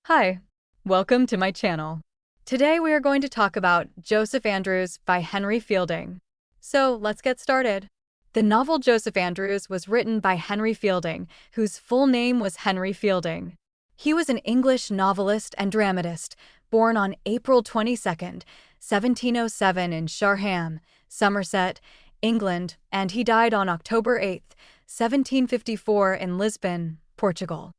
Hi, welcome to my channel. Today we are going to talk about Joseph Andrews by Henry Fielding. So let's get started. The novel Joseph Andrews was written by Henry Fielding, whose full name was Henry Fielding. He was an English novelist and dramatist, born on April 22, 1707 in Sharham, Somerset, England, and he died on October 8, 1754 in Lisbon, Portugal.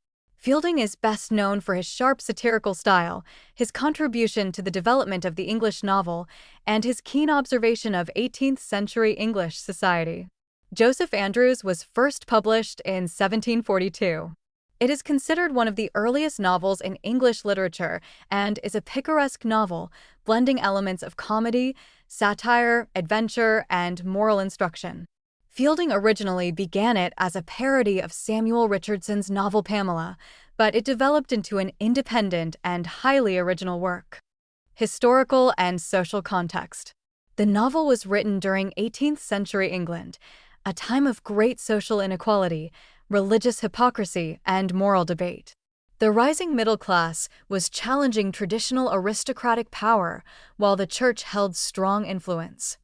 Fielding is best known for his sharp satirical style, his contribution to the development of the English novel, and his keen observation of 18th-century English society. Joseph Andrews was first published in 1742. It is considered one of the earliest novels in English literature and is a picaresque novel, blending elements of comedy, satire, adventure, and moral instruction. Fielding originally began it as a parody of Samuel Richardson's novel Pamela, but it developed into an independent and highly original work. Historical and social context. The novel was written during 18th century England, a time of great social inequality, religious hypocrisy, and moral debate. The rising middle class was challenging traditional aristocratic power, while the church held strong influence.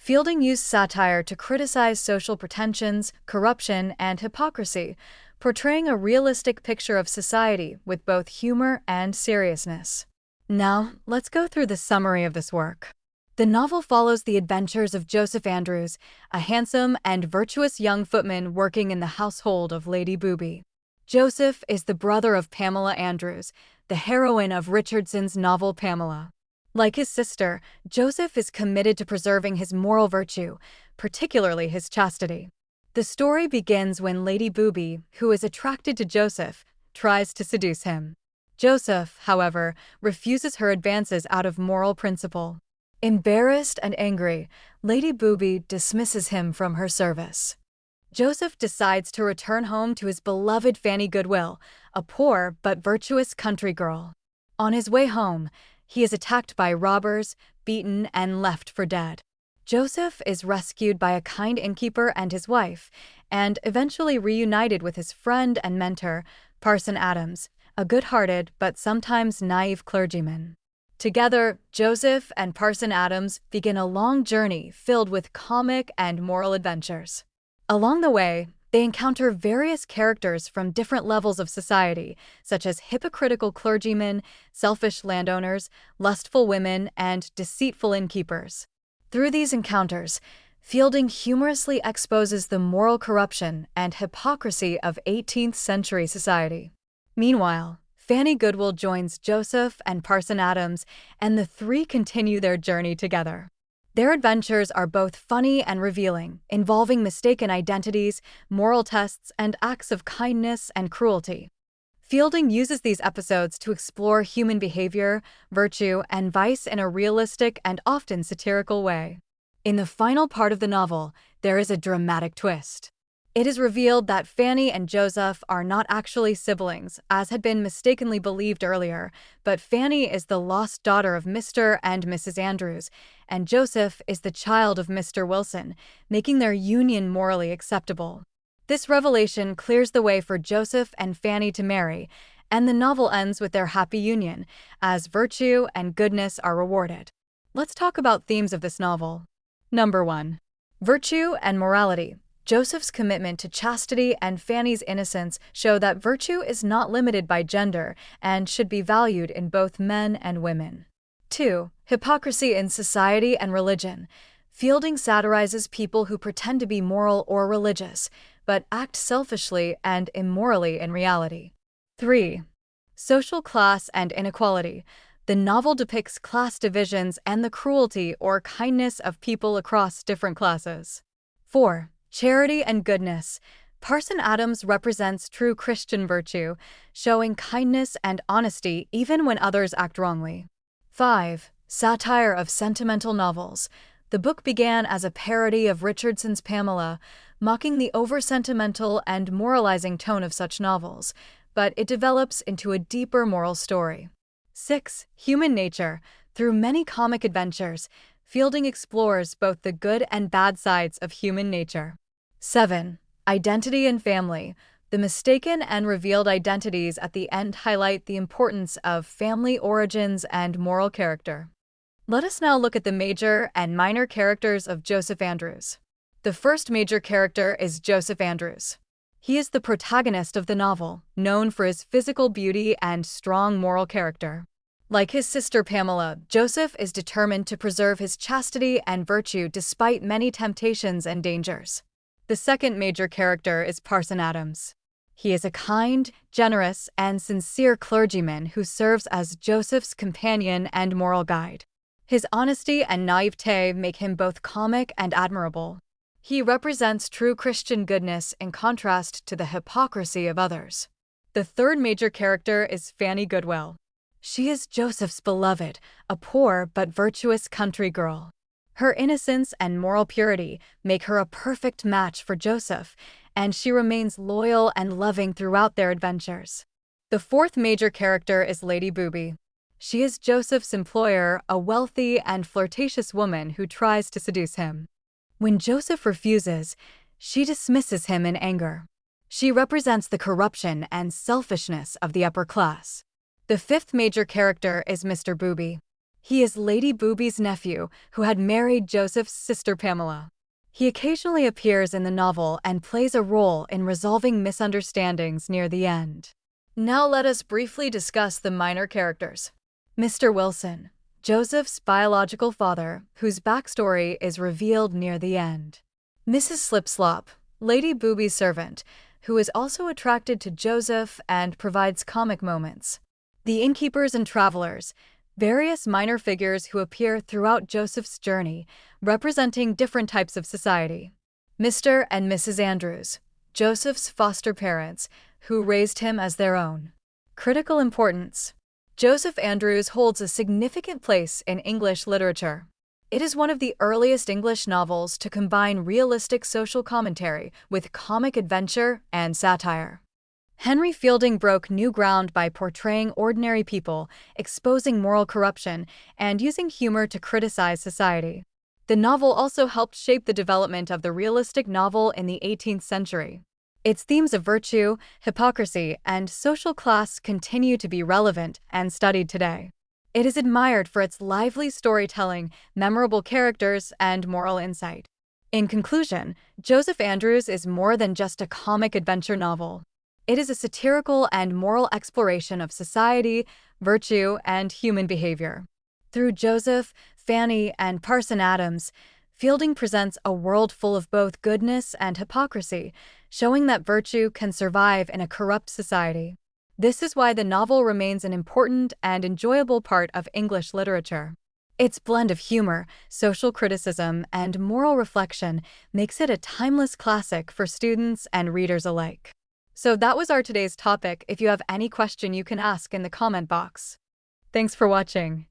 Fielding used satire to criticize social pretensions, corruption, and hypocrisy, portraying a realistic picture of society with both humor and seriousness. Now, let's go through the summary of this work. The novel follows the adventures of Joseph Andrews, a handsome and virtuous young footman working in the household of Lady Booby. Joseph is the brother of Pamela Andrews, the heroine of Richardson's novel Pamela. Like his sister, Joseph is committed to preserving his moral virtue, particularly his chastity. The story begins when Lady Booby, who is attracted to Joseph, tries to seduce him. Joseph, however, refuses her advances out of moral principle. Embarrassed and angry, Lady Booby dismisses him from her service. Joseph decides to return home to his beloved Fanny Goodwill, a poor but virtuous country girl. On his way home, he is attacked by robbers, beaten, and left for dead. Joseph is rescued by a kind innkeeper and his wife, and eventually reunited with his friend and mentor, Parson Adams, a good-hearted but sometimes naive clergyman. Together, Joseph and Parson Adams begin a long journey filled with comic and moral adventures. Along the way, they encounter various characters from different levels of society, such as hypocritical clergymen, selfish landowners, lustful women, and deceitful innkeepers. Through these encounters, Fielding humorously exposes the moral corruption and hypocrisy of 18th century society. Meanwhile, Fanny Goodwill joins Joseph and Parson Adams, and the three continue their journey together. Their adventures are both funny and revealing, involving mistaken identities, moral tests, and acts of kindness and cruelty. Fielding uses these episodes to explore human behavior, virtue, and vice in a realistic and often satirical way. In the final part of the novel, there is a dramatic twist. It is revealed that Fanny and Joseph are not actually siblings, as had been mistakenly believed earlier, but Fanny is the lost daughter of Mr. and Mrs. Andrews, and Joseph is the child of Mr. Wilson, making their union morally acceptable. This revelation clears the way for Joseph and Fanny to marry, and the novel ends with their happy union, as virtue and goodness are rewarded. Let's talk about themes of this novel. Number 1. Virtue and morality. Joseph's commitment to chastity and Fanny's innocence show that virtue is not limited by gender and should be valued in both men and women. 2. Hypocrisy in society and religion. Fielding satirizes people who pretend to be moral or religious, but act selfishly and immorally in reality. 3. Social class and inequality. The novel depicts class divisions and the cruelty or kindness of people across different classes. 4. Charity and goodness. Parson Adams represents true Christian virtue, showing kindness and honesty even when others act wrongly. 5. Satire of sentimental novels. The book began as a parody of Richardson's Pamela, mocking the over-sentimental and moralizing tone of such novels, but it develops into a deeper moral story. 6. Human nature. Through many comic adventures, Fielding explores both the good and bad sides of human nature. 7. Identity and family. The mistaken and revealed identities at the end highlight the importance of family origins and moral character. Let us now look at the major and minor characters of Joseph Andrews. The first major character is Joseph Andrews. He is the protagonist of the novel, known for his physical beauty and strong moral character. Like his sister Pamela, Joseph is determined to preserve his chastity and virtue despite many temptations and dangers. The second major character is Parson Adams. He is a kind, generous, and sincere clergyman who serves as Joseph's companion and moral guide. His honesty and naivete make him both comic and admirable. He represents true Christian goodness in contrast to the hypocrisy of others. The third major character is Fanny Goodwill. She is Joseph's beloved, a poor but virtuous country girl. Her innocence and moral purity make her a perfect match for Joseph, and she remains loyal and loving throughout their adventures. The fourth major character is Lady Booby. She is Joseph's employer, a wealthy and flirtatious woman who tries to seduce him. When Joseph refuses, she dismisses him in anger. She represents the corruption and selfishness of the upper class. The fifth major character is Mr. Booby. He is Lady Booby's nephew who had married Joseph's sister Pamela. He occasionally appears in the novel and plays a role in resolving misunderstandings near the end. Now let us briefly discuss the minor characters. Mr. Wilson, Joseph's biological father, whose backstory is revealed near the end. Mrs. Slipslop, Lady Booby's servant, who is also attracted to Joseph and provides comic moments. The innkeepers and travelers, various minor figures who appear throughout Joseph's journey, representing different types of society. Mr. and Mrs. Andrews, Joseph's foster parents, who raised him as their own. Critical importance. Joseph Andrews holds a significant place in English literature. It is one of the earliest English novels to combine realistic social commentary with comic adventure and satire. Henry Fielding broke new ground by portraying ordinary people, exposing moral corruption, and using humor to criticize society. The novel also helped shape the development of the realistic novel in the 18th century. Its themes of virtue, hypocrisy, and social class continue to be relevant and studied today. It is admired for its lively storytelling, memorable characters, and moral insight. In conclusion, Joseph Andrews is more than just a comic adventure novel. It is a satirical and moral exploration of society, virtue, and human behavior. Through Joseph, Fanny, and Parson Adams, Fielding presents a world full of both goodness and hypocrisy, showing that virtue can survive in a corrupt society. This is why the novel remains an important and enjoyable part of English literature. Its blend of humor, social criticism, and moral reflection makes it a timeless classic for students and readers alike. So that was our today's topic. If you have any question, you can ask in the comment box. Thanks for watching.